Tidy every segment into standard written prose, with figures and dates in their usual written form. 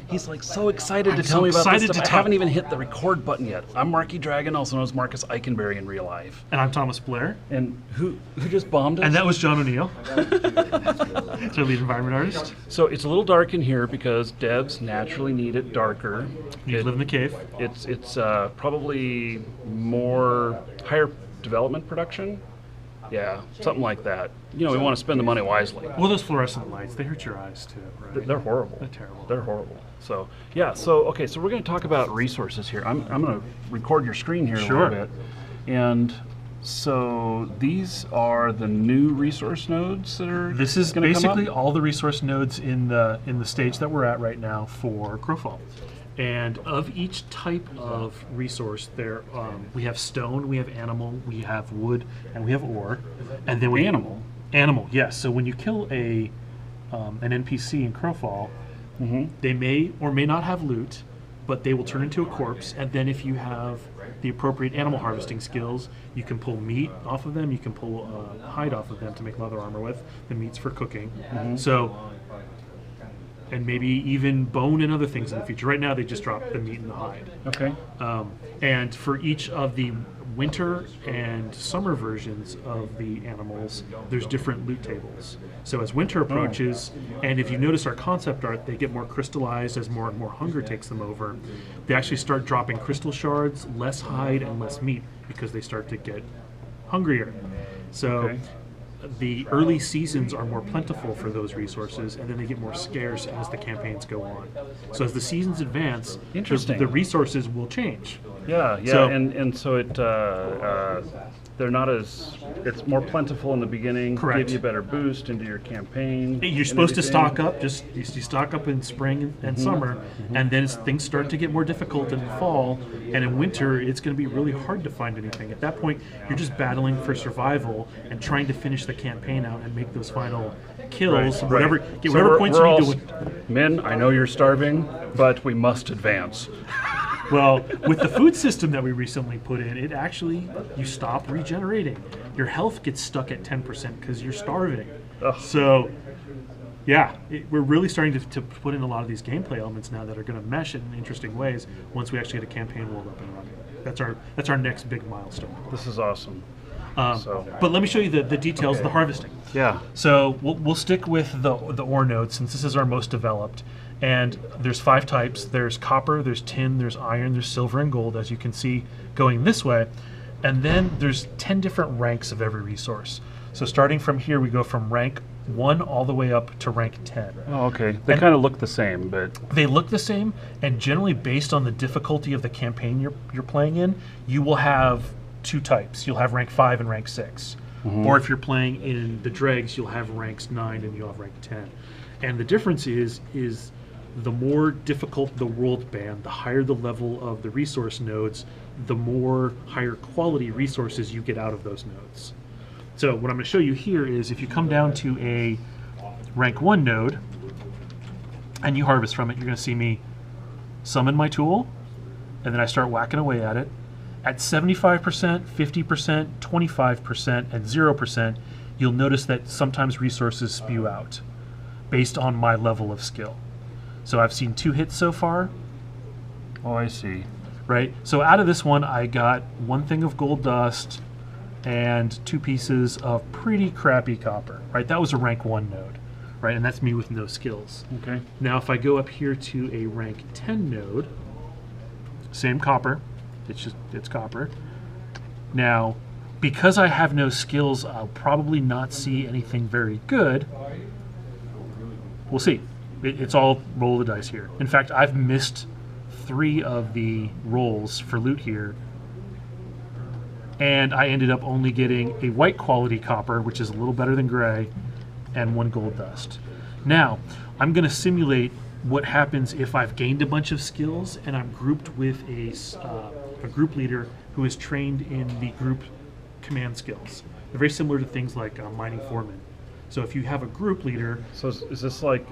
He's like so excited to tell me about this stuff. I haven't even hit the record button yet. I'm Marky Dragon, also known as Marcus Eichenberry in real life. And I'm Thomas Blair. And who just bombed us? And that was John O'Neill. It's our lead environment artist. So it's a little dark in here because devs naturally need it darker. You live in the cave. It's probably more higher development production. Yeah, something like that. You know, we want to spend the money wisely. Well, those fluorescent lights, they hurt your eyes too, right? They're horrible. They're terrible. They're horrible. So, yeah, so we're going to talk about resources here. I'm going to record your screen here a little bit. And so these are the new resource nodes that are This is basically all the resource nodes in the stage that we're at right now for Crowfall. And of each type of resource, we have stone, we have animal, we have wood, and we have ore. And then Animal, yes. So when you kill an NPC in Crowfall, they may or may not have loot, but they will turn into a corpse. And then if you have the appropriate animal harvesting skills, you can pull meat off of them, you can pull hide off of them to make leather armor with. The meat's for cooking. And maybe even bone and other things in the future. Right now, they just drop the meat and the hide. Okay. And for each of the winter and summer versions of the animals, there's different loot tables. So as winter approaches, and if you notice our concept art, they get more crystallized as more and more hunger takes them over. They actually start dropping crystal shards, less hide, and less meat because they start to get hungrier. So the early seasons are more plentiful for those resources, and then they get more scarce as the campaigns go on. So as the seasons advance, the resources will change. Yeah, So, and so it they're not as it's more plentiful in the beginning. Correct. Give you a better boost into your campaign. You're supposed to stock up. You stock up in spring and summer, and then things start to get more difficult in the fall. And in winter, it's going to be really hard to find anything. At that point, you're just battling for survival and trying to finish the campaign out and make those final kills. Get whatever points you need to win. Men, I know you're starving, but we must advance. Well, with the food system that we recently put in, it actually, you stop regenerating. Your health gets stuck at 10% because you're starving. Ugh. So, yeah, we're really starting to put in a lot of these gameplay elements now that are going to mesh in interesting ways once we actually get a campaign world up and running. That's our next big milestone. This is awesome. But let me show you the details of the harvesting. Yeah. So we'll stick with the ore node since this is our most developed. And there's 5 types. There's copper, there's tin, there's iron, there's silver and gold, as you can see going this way. And then there's 10 different ranks of every resource. So starting from here, we go from rank 1 all the way up to rank 10. Oh, okay. They kind of look the same, but... They look the same, and generally based on the difficulty of the campaign you're playing in, you will have 2 types. You'll have rank 5 and rank 6. Or if you're playing in the dregs, you'll have ranks 9 and you'll have rank 10. And the difference is the more difficult the world band, the higher the level of the resource nodes, the more higher quality resources you get out of those nodes. So what I'm going to show you here is if you come down to a rank 1 node and you harvest from it, you're going to see me summon my tool, and then I start whacking away at it. At 75%, 50%, 25%, and 0%, you'll notice that sometimes resources spew out based on my level of skill. So I've seen 2 hits so far. Oh, I see. Right? So out of this one, I got 1 thing of gold dust and 2 pieces of pretty crappy copper. Right? That was a rank 1 node. Right? And that's me with no skills. Okay. Now if I go up here to a rank 10 node, same copper. It's copper. Now, because I have no skills, I'll probably not see anything very good. We'll see. It's all roll of the dice here. In fact, I've missed 3 of the rolls for loot here, and I ended up only getting a white quality copper, which is a little better than gray, and 1 gold dust. Now, I'm going to simulate what happens if I've gained a bunch of skills and I'm grouped with a group leader who is trained in the group command skills. They're very similar to things like mining foreman. So if you have a group leader... So is this like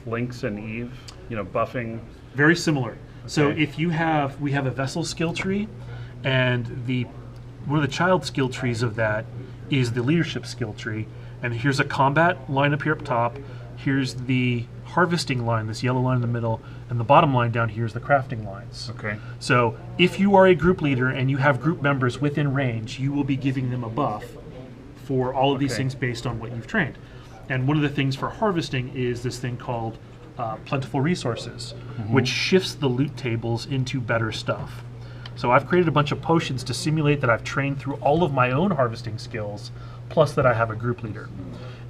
Lynx and Eve, buffing? Very similar. Okay. So if we have a vessel skill tree, and one of the child skill trees of that is the leadership skill tree, and here's a combat line up here up top, here's the harvesting line, this yellow line in the middle, and the bottom line down here is the crafting lines. Okay. So if you are a group leader and you have group members within range, you will be giving them a buff for all of these things based on what you've trained. And one of the things for harvesting is this thing called plentiful resources, which shifts the loot tables into better stuff. So I've created a bunch of potions to simulate that I've trained through all of my own harvesting skills, plus that I have a group leader.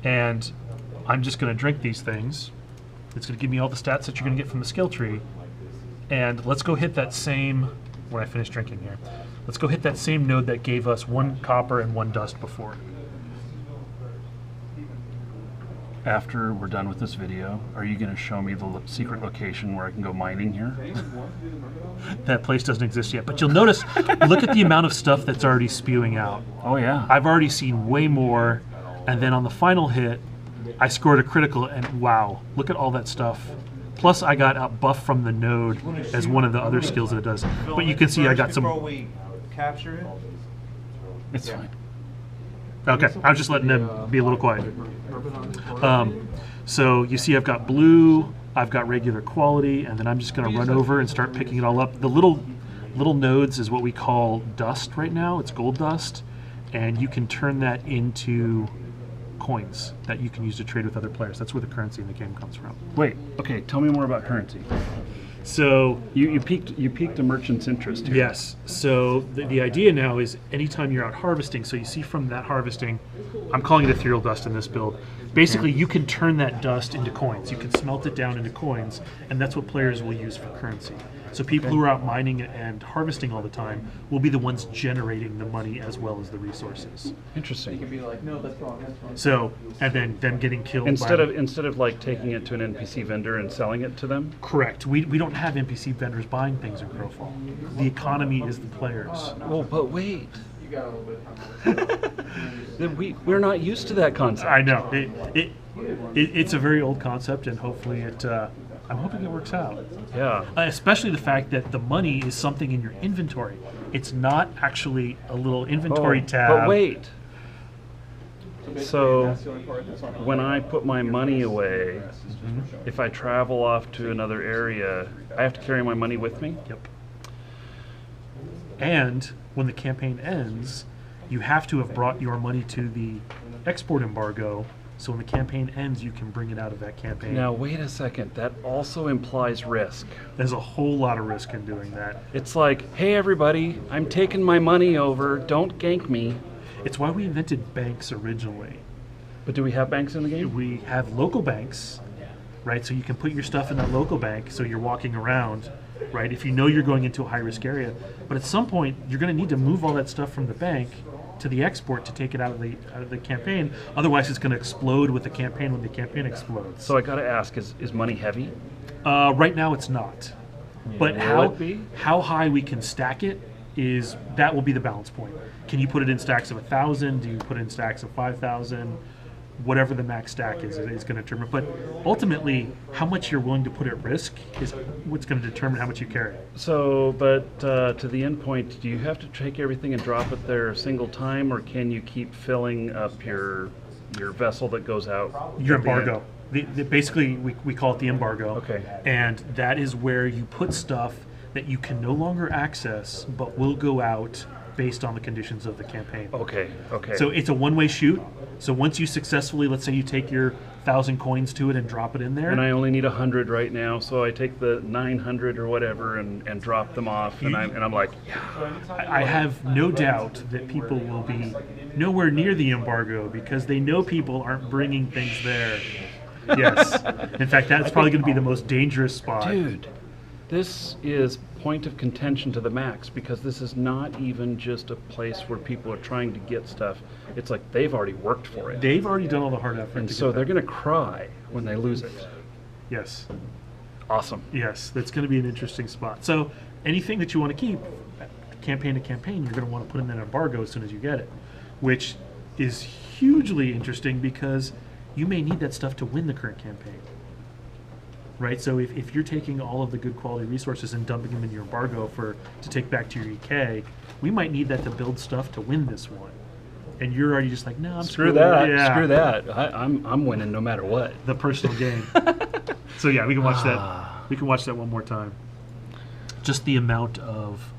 And I'm just going to drink these things. It's going to give me all the stats that you're going to get from the skill tree. And let's go hit that same, when I finish drinking here, let's go hit that same node that gave us 1 copper and 1 dust before. After we're done with this video, are you going to show me the secret location where I can go mining here? That place doesn't exist yet, but you'll notice, look at the amount of stuff that's already spewing out. Oh yeah. I've already seen way more, and then on the final hit, I scored a critical, and wow, look at all that stuff. Plus I got a buff from the node as one of the other skills that it does. But you can see I got some... Before we capture it? It's fine. Okay, I was just letting them be a little quiet. So you see I've got blue, I've got regular quality, and then I'm just going to run over and start picking it all up. The little nodes is what we call dust right now. It's gold dust, and you can turn that into coins that you can use to trade with other players. That's where the currency in the game comes from. Wait, okay, tell me more about currency. So you piqued a merchant's interest here. yes, so the idea now is anytime you're out harvesting, so you see from that harvesting, I'm calling it ethereal dust in this build. Basically, you can turn that dust into coins. You can smelt it down into coins, and that's what players will use for currency. So people who are out mining and harvesting all the time will be the ones generating the money as well as the resources. Interesting. Be like, no, that's wrong, that's wrong. So, and then them getting killed Instead by... of like taking it to an NPC vendor and selling it to them? Correct. We don't have NPC vendors buying things in Crowfall. The economy is the players. Well, but wait. You got a little bit of time. We're not used to that concept. I know. It's a very old concept, and hopefully I'm hoping it works out. Yeah. Especially the fact that the money is something in your inventory. It's not actually a little inventory tab. But wait. So That's the only part that's on. when I put my money away, if I travel off to another area, I have to carry my money with me? Yep. And when the campaign ends, you have to have brought your money to the export embargo, so when the campaign ends, you can bring it out of that campaign. Now wait a second, that also implies risk. There's a whole lot of risk in doing that. It's like, hey everybody, I'm taking my money over, don't gank me. It's why we invented banks originally. But do we have banks in the game? We have local banks, right? So you can put your stuff in that local bank so you're walking around, right? If you know you're going into a high-risk area. But at some point, you're going to need to move all that stuff from the bank to the export to take it out of the campaign. Otherwise, it's going to explode with the campaign when the campaign explodes. So I gotta ask, is money heavy? Right now, it's not. But Will it be? how high we can stack it is, that will be the balance point. Can you put it in stacks of 1,000? Do you put it in stacks of 5,000? Whatever the max stack is going to determine. But ultimately, how much you're willing to put at risk is what's going to determine how much you carry. So, but to the end point, do you have to take everything and drop it there a single time, or can you keep filling up your vessel that goes out? Your at the end? embargo. Basically, we call it the embargo. Okay. And that is where you put stuff that you can no longer access, but will go out based on the conditions of the campaign. Okay, okay. So it's a one-way shoot. So once you successfully, let's say you take your 1,000 coins to it and drop it in there. And I only need 100 right now, so I take the 900 or whatever and drop them off, and I'm like, yeah. I have no doubt that people will be nowhere near the embargo because they know people aren't bringing things there. Yes. In fact, that's probably going to be the most dangerous spot. Dude, this is point of contention to the max, because this is not even just a place where people are trying to get stuff. It's like they've already worked for it. They've already done all the hard effort. And to so get they're that. going to cry when they lose it. Yes. Awesome. Yes, that's going to be an interesting spot. So anything that you want to keep, campaign to campaign, you're going to want to put in that embargo as soon as you get it, which is hugely interesting because you may need that stuff to win the current campaign. Right, so if you're taking all of the good quality resources and dumping them in your embargo to take back to your EK, we might need that to build stuff to win this one. and you're already just like, no, I'm Screw that. Yeah. Screw that. I'm winning no matter what. The personal gain. So yeah, we can watch that. We can watch that one more time. Just the amount of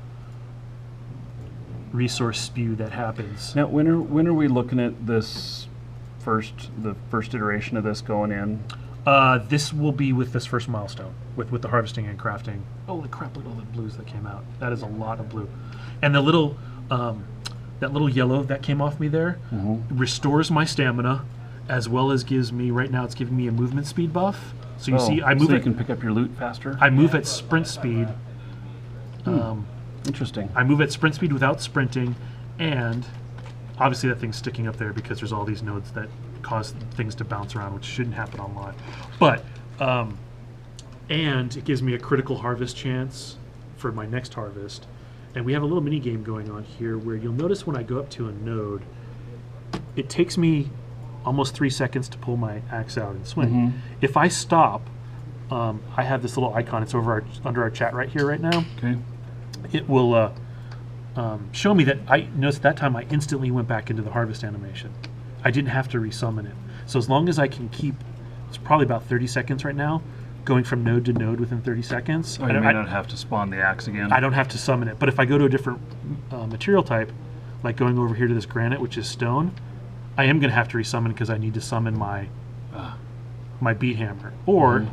resource spew that happens. Now, when are we looking at this the first iteration of this going in? This will be with this first milestone, with the harvesting and crafting. Holy crap! Look at all the blues that came out. That is a lot of blue, and the little that little yellow that came off me there restores my stamina, as well as gives me right now. It's giving me a movement speed buff. So you see, I move. So you can pick up your loot faster. I move at sprint speed. Interesting. I move at sprint speed without sprinting, and obviously that thing's sticking up there because there's all these nodes that cause things to bounce around, which shouldn't happen on live. But, and it gives me a critical harvest chance for my next harvest. And we have a little mini game going on here where you'll notice when I go up to a node, it takes me almost 3 seconds to pull my axe out and swing. If I stop, I have this little icon. It's over under our chat right here right now. Okay. It will show me that I noticed that time I instantly went back into the harvest animation. I didn't have to resummon it. So as long as I can keep, it's probably about 30 seconds right now, going from node to node within 30 seconds. Oh, you may not have to spawn the axe again. I don't have to summon it. But if I go to a different material type, like going over here to this granite, which is stone, I am going to have to resummon because I need to summon my my beat hammer. Or,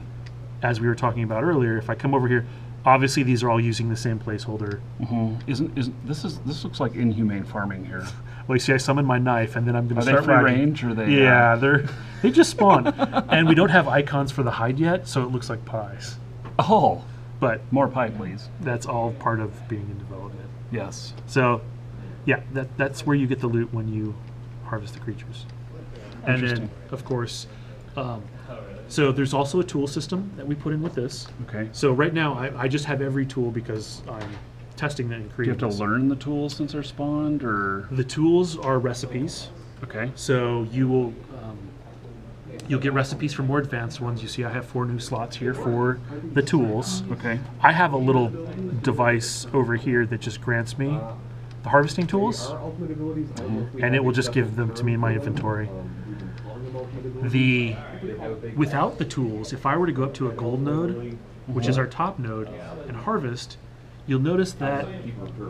as we were talking about earlier, if I come over here, obviously these are all using the same placeholder. Isn't this looks like inhumane farming here? Well, you see, I summon my knife, and then I'm going to Are start they free riding. range, or they? Yeah, they just spawn, and we don't have icons for the hide yet, so it looks like pies. Oh, But more pie, please. that's all part of being in development. Yes. So, yeah, that's where you get the loot when you harvest the creatures. And then, of course, so there's also a tool system that we put in with this. Okay. So right now, I just have every tool because I'm testing that and Do you creating have to this. learn the tools since they're spawned, or? The tools are recipes. Okay. So you will you'll get recipes for more advanced ones. You see I have 4 new slots here for the tools. Okay. I have a little device over here that just grants me the harvesting tools, and it will just give them to me in my inventory. Without the tools, if I were to go up to a gold node, which is our top node, and harvest, you'll notice that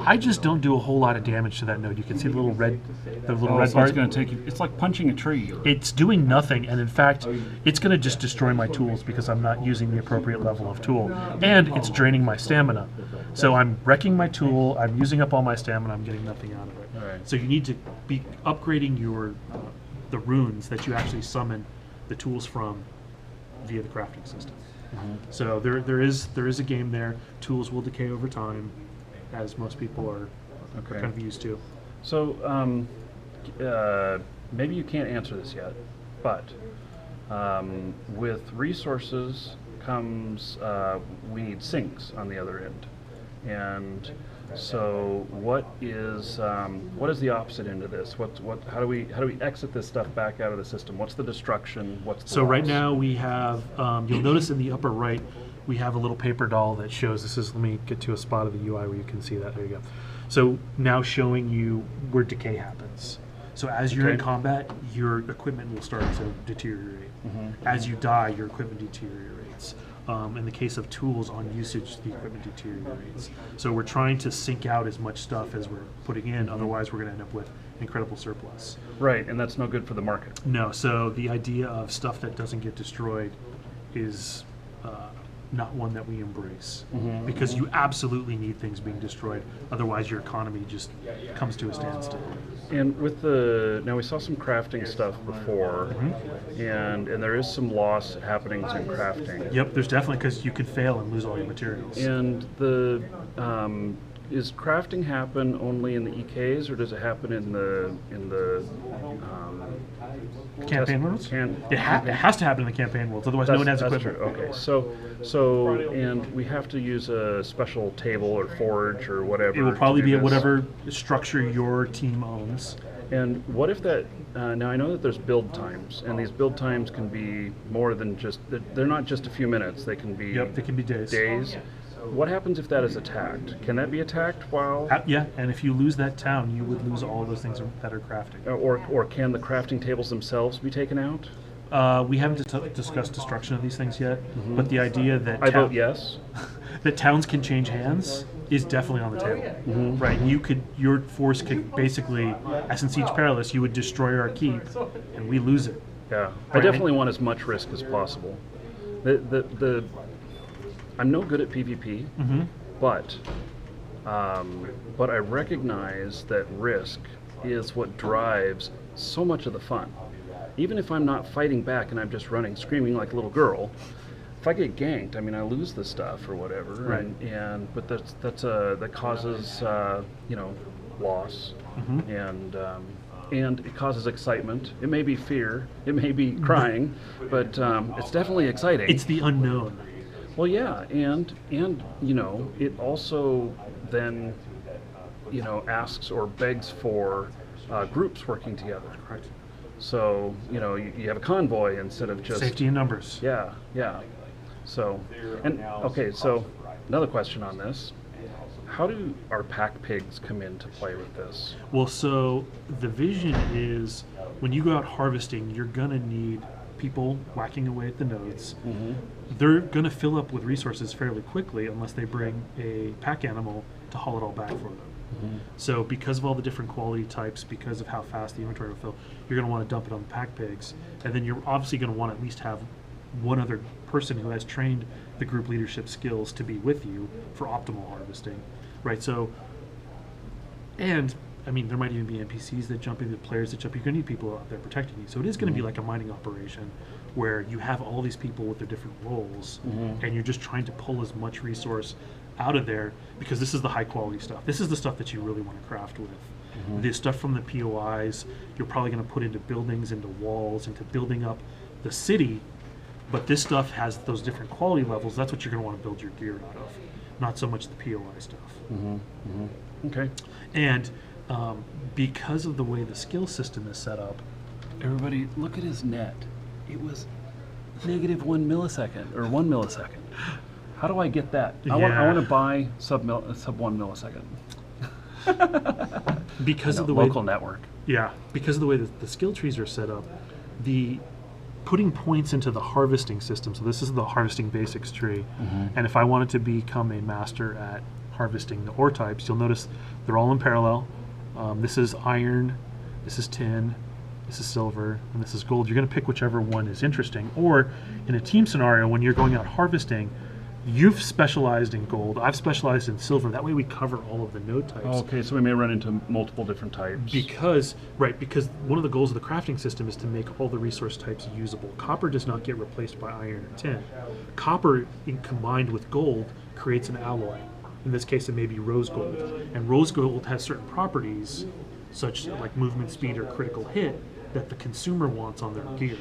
I just don't do a whole lot of damage to that node. You can see the little red So bar. it's going to take you. It's like punching a tree. It's doing nothing, and in fact, it's going to just destroy my tools because I'm not using the appropriate level of tool, and it's draining my stamina. So I'm wrecking my tool. I'm using up all my stamina. I'm getting nothing out of it. All right. So you need to be upgrading your the runes that you actually summon the tools from via the crafting system. So there is a game there. Tools will decay over time, as most people are Okay. kind of used to. So maybe you can't answer this yet, but with resources comes we need sinks on the other end, and so what is the opposite end of this? How do we exit this stuff back out of the system? What's the destruction? What's the So right loss? now we have, you'll notice in the upper right, we have a little paper doll that shows, let me get to a spot of the UI where you can see that, there you go. So now showing you where decay happens. So as you're in Okay. combat, your equipment will start to deteriorate. As you die, your equipment deteriorates. In the case of tools on usage, the equipment deteriorates. So we're trying to sync out as much stuff as we're putting in, otherwise we're going to end up with incredible surplus. Right, and that's no good for the market. No, so the idea of stuff that doesn't get destroyed is not one that we embrace, because you absolutely need things being destroyed, otherwise your economy just comes to a standstill. And with now we saw some crafting stuff before, and there is some loss happenings in crafting. Yep, there's definitely, because you could fail and lose all your materials. And is crafting happen only in the EKs, or does it happen in the Campaign worlds? It has to happen in the campaign worlds, otherwise no one has That's equipment. true. Okay, so and we have to use a special table or forge or whatever. It will probably to be do at this. whatever structure your team owns. And what if that? Now I know that there's build times, and these build times can be more than just. They're not just a few minutes. They can be. Yep, they can be days. Days. what happens if that is attacked? Can that be attacked while, Yeah, and if you lose that town, you would lose all those things that are crafting. or can the crafting tables themselves be taken out? We haven't discussed destruction of these things yet, but the idea that I vote yes. that towns can change hands is definitely on the table, right? Your force could basically, as in Siege Perilous, you would destroy our keep, and we lose it. Yeah, I definitely want as much risk as possible. I'm no good at PvP, but I recognize that risk is what drives so much of the fun. Even if I'm not fighting back and I'm just running, screaming like a little girl, if I get ganked, I mean, I lose the stuff or whatever, right? But that causes loss, and it causes excitement. It may be fear, it may be crying, but it's definitely exciting. It's the unknown. Well, yeah, and it also then asks or begs for groups working together. Correct. So you have a convoy instead of just Safety in numbers. Yeah. So so another question on this: how do our pack pigs come into play with this? Well, so the vision is when you go out harvesting, you're gonna need people whacking away at the nodes. They're gonna fill up with resources fairly quickly unless they bring a pack animal to haul it all back for them. So because of all the different quality types, because of how fast the inventory will fill, you're going to want to dump it on the pack pigs, and then you're obviously going to want to at least have one other person who has trained the group leadership skills to be with you for optimal harvesting, right? So, and I mean, there might even be NPCs that jump in, the players that jump. You're going to need people out there protecting you. So it is going to be like a mining operation where you have all these people with their different roles, and you're just trying to pull as much resource out of there, because this is the high quality stuff. This is the stuff that you really want to craft with. The stuff from the POIs, you're probably going to put into buildings, into walls, into building up the city, but this stuff has those different quality levels. That's what you're going to want to build your gear out of, not so much the POI stuff. Okay. And because of the way the skill system is set up, Everybody, look at his net. It was -1 millisecond or 1 millisecond. How do I get that? I want to buy sub 1 millisecond. Because of the local network. Yeah, because of the way that the skill trees are set up, the putting points into the harvesting system. So this is the harvesting basics tree, and if I wanted to become a master at harvesting the ore types, you'll notice they're all in parallel. This is iron, this is tin, this is silver, and this is gold. You're going to pick whichever one is interesting. Or in a team scenario, when you're going out harvesting, you've specialized in gold, I've specialized in silver. That way we cover all of the node types. Okay, so we may run into multiple different types. Because one of the goals of the crafting system is to make all the resource types usable. Copper does not get replaced by iron or tin. Copper, combined with gold, creates an alloy. In this case, it may be rose gold. And rose gold has certain properties, such like movement speed or critical hit, that the consumer wants on their gear.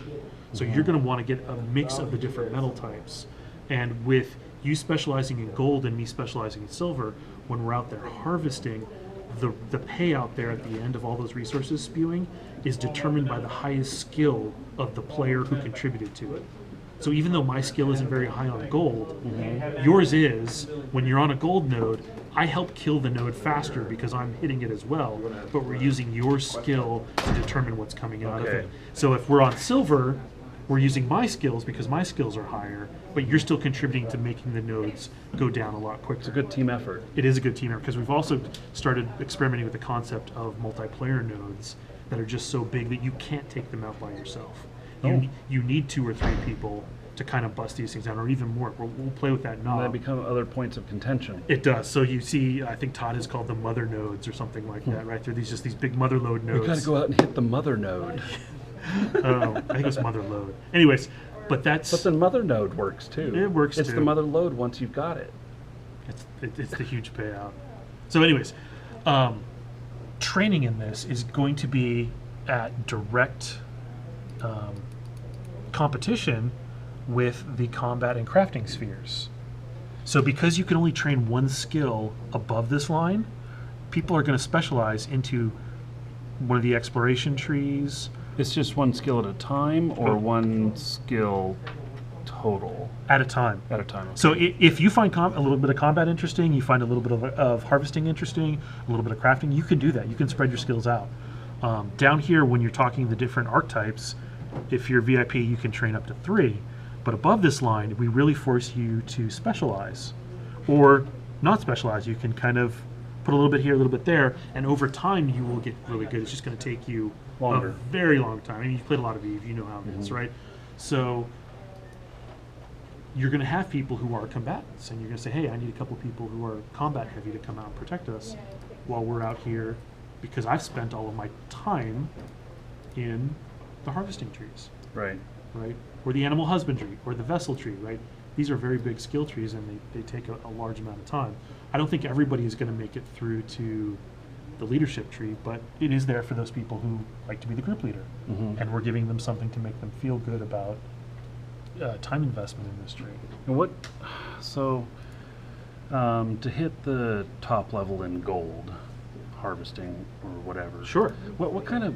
So you're going to want to get a mix of the different metal types. And with you specializing in gold and me specializing in silver, when we're out there harvesting, the payout there at the end of all those resources spewing is determined by the highest skill of the player who contributed to it. So even though my skill isn't very high on gold, yours is. When you're on a gold node, I help kill the node faster because I'm hitting it as well, but we're using your skill to determine what's coming out of it. So if we're on silver, we're using my skills because my skills are higher, but you're still contributing to making the nodes go down a lot quicker. It's a good team effort. It is a good team effort, because we've also started experimenting with the concept of multiplayer nodes that are just so big that you can't take them out by yourself. You need 2 or 3 people to kind of bust these things down, or even more. We'll play with that knob. And they become other points of contention. It does. So you see, I think Todd has called them mother nodes or something like that, right? They're these big mother load nodes. We got to go out and hit the mother node. I think it was mother load. Anyways, but But the mother node works too. It works It's too. the mother load once you've got it. It's the huge payout. So anyways, training in this is going to be at direct competition with the combat and crafting spheres. So because you can only train one skill above this line, people are going to specialize into one of the exploration trees. It's just one skill at a time, or one skill total at a time. at a time? So if you find a little bit of combat interesting, you find a little bit of harvesting interesting, a little bit of crafting, you can do that. You can spread your skills out. Down here, when you're talking the different archetypes, if you're VIP, you can train up to 3. But above this line, we really force you to specialize. Or not specialize. You can kind of put a little bit here, a little bit there, and over time you will get really good. It's just going to take you Longer. a very long time. I mean, you've played a lot of Eve, you know how it is, right? So you're going to have people who are combatants, and you're going to say, hey, I need a couple people who are combat heavy to come out and protect us while we're out here, because I've spent all of my time in the harvesting trees, Right. right? Or the animal husbandry, or the vessel tree, right? These are very big skill trees, and they take a large amount of time. I don't think everybody is going to make it through to the leadership tree, but it is there for those people who like to be the group leader. And we're giving them something to make them feel good about time investment in this tree. And what? So to hit the top level in gold, harvesting or whatever. Sure. What kind of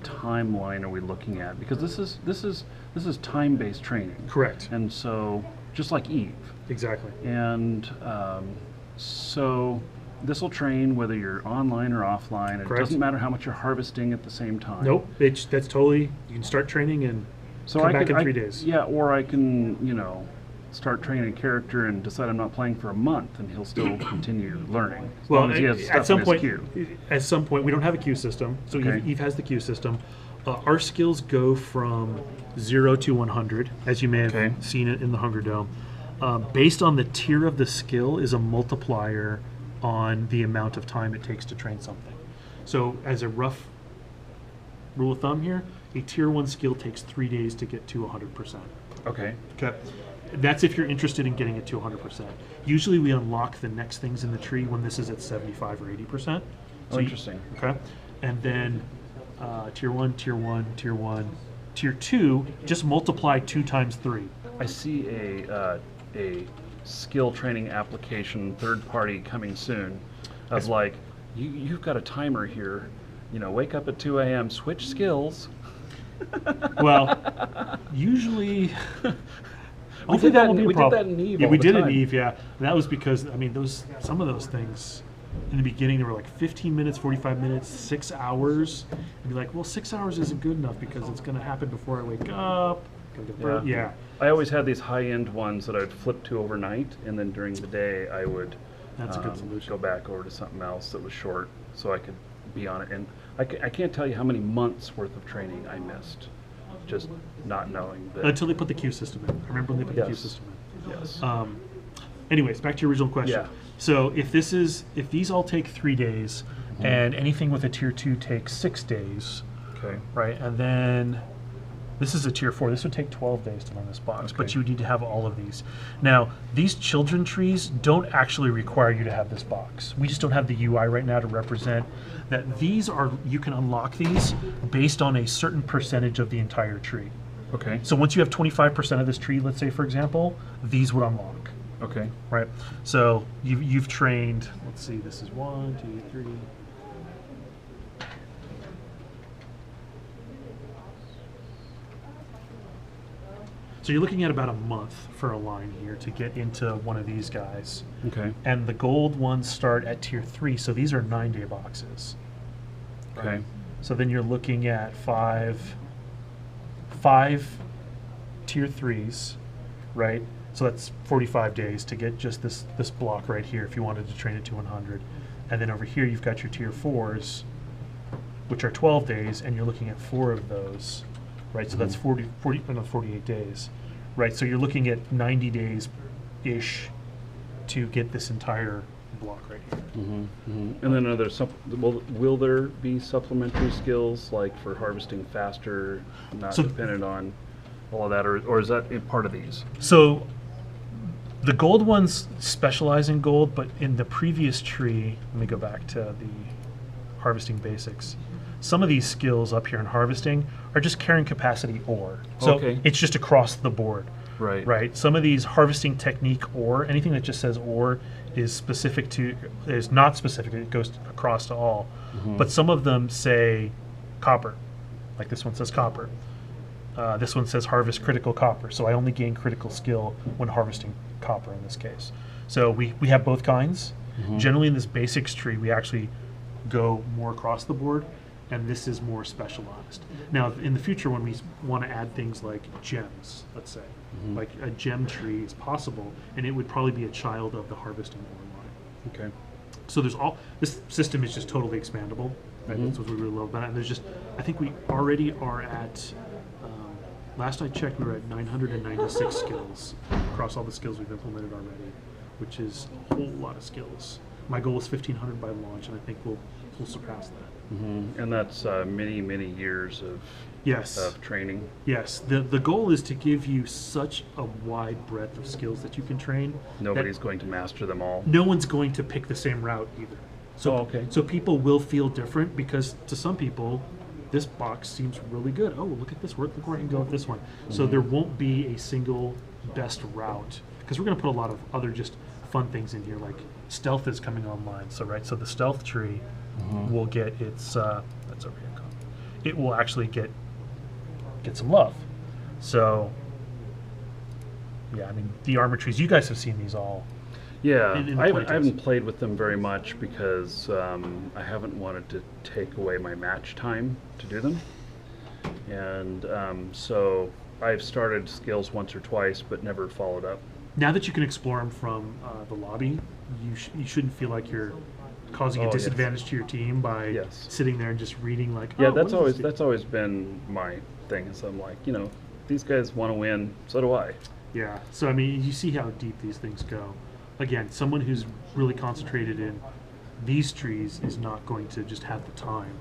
timeline are we looking at? Because this is time-based training. Correct. And so just like Eve. Exactly. And so this will train whether you're online or offline. It Correct. doesn't matter how much you're harvesting at the same time. Nope. That's totally. You can start training and So come I back can, in 3 days. Yeah, or I can, start training a character and decide I'm not playing for a month, and he'll still continue learning. As long as he has stuff at some in point, his queue. at some point, we don't have a queue system. So Okay. Eve has the queue system. Our skills go from 0 to 100, as you may have Okay. seen it in the Hunger Dome. Based on the tier of the skill is a multiplier on the amount of time it takes to train something. So as a rough rule of thumb here, a tier 1 skill takes 3 days to get to 100%. Okay. Okay. That's if you're interested in getting it to 100%. Usually we unlock the next things in the tree when this is at 75 or 80%. Oh, interesting. Okay. And then tier 1, tier 1, tier 1, tier 2, just multiply 2 times 3. I see a skill training application, third party, coming soon, of Yes. like, you've got a timer here. Wake up at 2 a.m., switch skills. Well, usually... We did that in Eve Yeah, all we the did it in time. Eve, yeah. And that was because, some of those things, in the beginning, they were like 15 minutes, 45 minutes, 6 hours. And be like, well, 6 hours isn't good enough because it's going to happen before I wake up. Yeah. I always had these high-end ones that I'd flip to overnight, and then during the day I would That's a good solution. go back over to something else that was short so I could be on it. And I can't tell you how many months worth of training I missed, just not knowing that. Until they put the queue system in. I remember when they put the queue Yes. system in. Yes. Anyways, back to your original question. Yeah. So if these all take 3 days, and anything with a tier 2 takes 6 days, Okay. right? And then this is a tier 4. This would take 12 days to learn this box, but Okay. you would need to have all of these. Now, these children trees don't actually require you to have this box. We just don't have the UI right now to represent that these are, you can unlock these based on a certain percentage of the entire tree. Okay. So once you have 25% of this tree, let's say, for example, these would unlock. Okay. Right. So you've trained. Let's see. This is 1, 2, 3. So you're looking at about a month for a line here to get into one of these guys. Okay. And the gold ones start at tier 3. So these are 9-day boxes. Okay. So then you're looking at five tier 3s, right? So that's 45 days to get just this block right here if you wanted to train it to 100. And then over here you've got your tier 4s, which are 12 days, and you're looking at 4 of those, right? So that's 48 days, right? So you're looking at 90 days-ish to get this entire block right here. And then will there be supplementary skills like for harvesting faster, not So- dependent on all of that, or is that a part of these? So the gold ones specialize in gold, but in the previous tree, let me go back to the harvesting basics. Some of these skills up here in harvesting are just carrying capacity ore. So Okay. it's just across the board. Right. Right. Some of these harvesting technique ore, anything that just says ore is not specific, it goes across to all. But some of them say copper. Like this one says copper. This one says harvest critical copper, so I only gain critical skill when harvesting copper in this case. So we have both kinds. Generally in this basics tree, we actually go more across the board, and this is more specialized. Now, in the future, when we want to add things like gems, let's say, like a gem tree is possible, and it would probably be a child of the harvesting ore line. Okay. So there's this system is just totally expandable. Right? That's what we really love about it. And there's just, I think we already are at, last I checked, we were at 996 skills across all the skills we've implemented already, which is a whole lot of skills. My goal is 1,500 by launch, and I think we'll surpass that. And that's many years of training. Yes, the goal is to give you such a wide breadth of skills that you can train. Nobody's going to master them all. No one's going to pick the same route either. So, so people will feel different because to some people, this box seems really good. Oh, look at this. Look where I can go with this one. So there won't be a single best route because we're going to put a lot of other just fun things in here, like stealth is coming online. So so the stealth tree will get its that's over here. It will actually get some love. So yeah, I mean the armor trees. You guys have seen these all. Yeah, in I haven't played with them very much because I haven't wanted to take away my match time to do them, and so I've started skills once or twice, but never followed up. Now that you can explore them from the lobby, you shouldn't feel like you're causing a disadvantage to your team by sitting there and just reading like. Yeah, that's always been my thing. Is I'm like, these guys want to win, so do I. Yeah. So I mean, you see how deep these things go. Again, someone who's really concentrated in these trees is not going to just have the time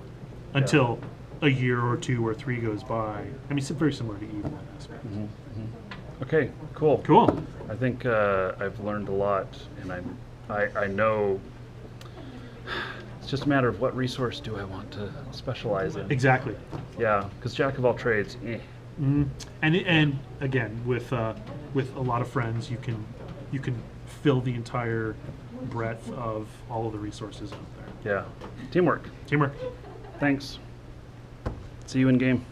until a year or 2 or 3 goes by. I mean, it's very similar to Eve in that aspect. Okay, cool. Cool. I think I've learned a lot, and I know it's just a matter of what resource do I want to specialize in. Exactly. Yeah, because jack of all trades. And again, with a lot of friends, you can fill the entire breadth of all of the resources out there. Yeah. Teamwork. Teamwork. Thanks. See you in game.